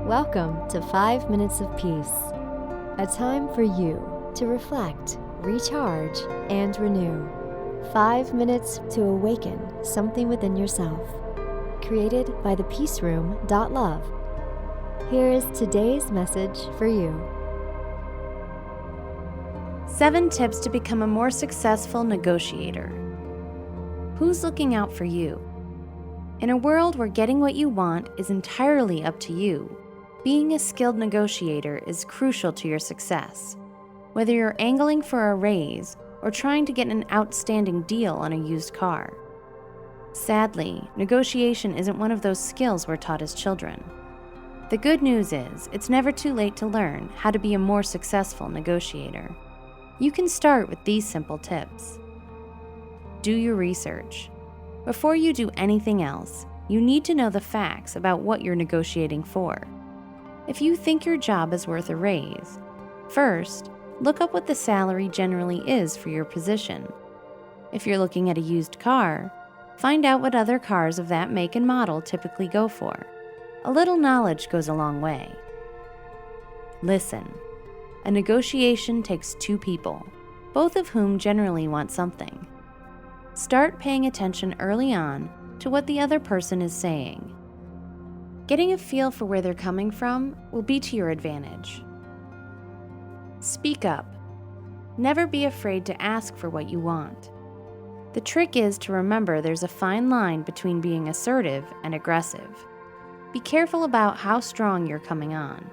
Welcome to 5 Minutes of Peace, a time for you to reflect, recharge, and renew. 5 minutes to awaken something within yourself. Created by thepeaceroom.love. Here is today's message for you. 7 tips to become a more successful negotiator. Who's looking out for you? In a world where getting what you want is entirely up to you, being a skilled negotiator is crucial to your success. Whether you're angling for a raise or trying to get an outstanding deal on a used car. Sadly, negotiation isn't one of those skills we're taught as children. The good news is, it's never too late to learn how to be a more successful negotiator. You can start with these simple tips. Do your research. Before you do anything else, you need to know the facts about what you're negotiating for. If you think your job is worth a raise, first, look up what the salary generally is for your position. If you're looking at a used car, find out what other cars of that make and model typically go for. A little knowledge goes a long way. Listen. A negotiation takes 2 people, both of whom generally want something. Start paying attention early on to what the other person is saying. Getting a feel for where they're coming from will be to your advantage. Speak up. Never be afraid to ask for what you want. The trick is to remember there's a fine line between being assertive and aggressive. Be careful about how strong you're coming on.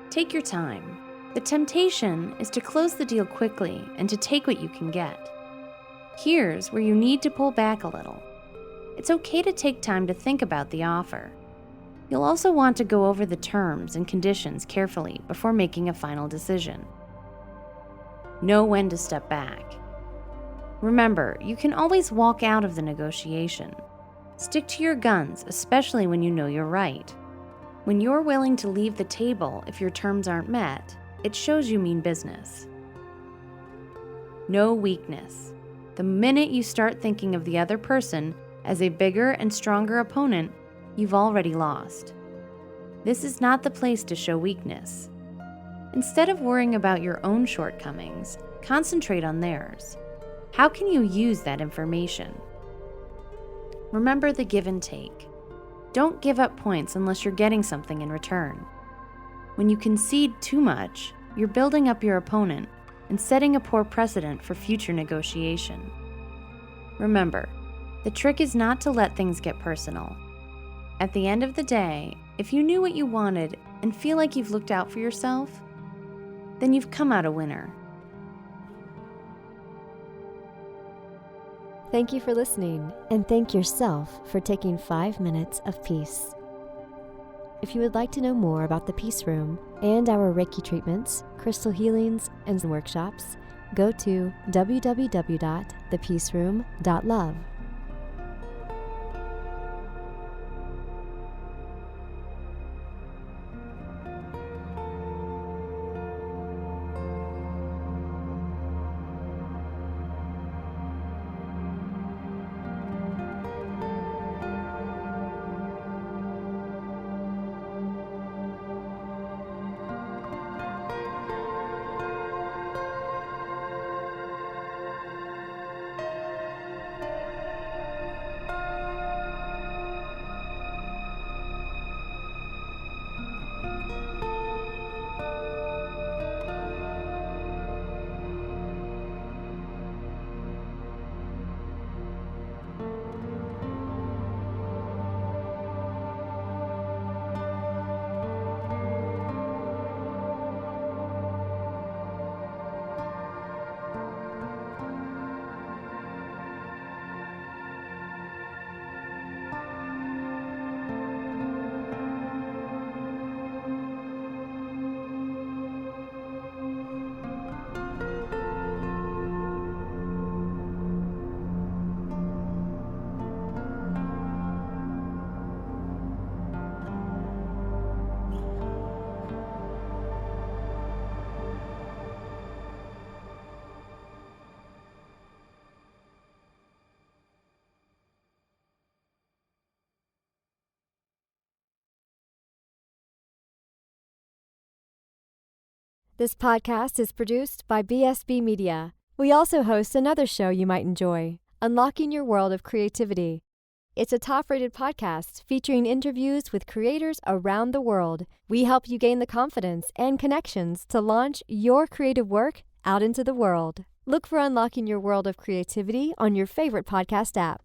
Take your time. The temptation is to close the deal quickly and to take what you can get. Here's where you need to pull back a little. It's okay to take time to think about the offer. You'll also want to go over the terms and conditions carefully before making a final decision. Know when to step back. Remember, you can always walk out of the negotiation. Stick to your guns, especially when you know you're right. When you're willing to leave the table if your terms aren't met, it shows you mean business. No weakness. The minute you start thinking of the other person as a bigger and stronger opponent, you've already lost. This is not the place to show weakness. Instead of worrying about your own shortcomings, concentrate on theirs. How can you use that information? Remember the give and take. Don't give up points unless you're getting something in return. When you concede too much, you're building up your opponent and setting a poor precedent for future negotiation. Remember, the trick is not to let things get personal. At the end of the day, if you knew what you wanted and feel like you've looked out for yourself, then you've come out a winner. Thank you for listening, and thank yourself for taking 5 minutes of peace. If you would like to know more about the Peace Room and our Reiki treatments, crystal healings, and workshops, go to www.thepeaceroom.love. This podcast is produced by BSB Media. We also host another show you might enjoy, Unlocking Your World of Creativity. It's a top-rated podcast featuring interviews with creators around the world. We help you gain the confidence and connections to launch your creative work out into the world. Look for Unlocking Your World of Creativity on your favorite podcast app.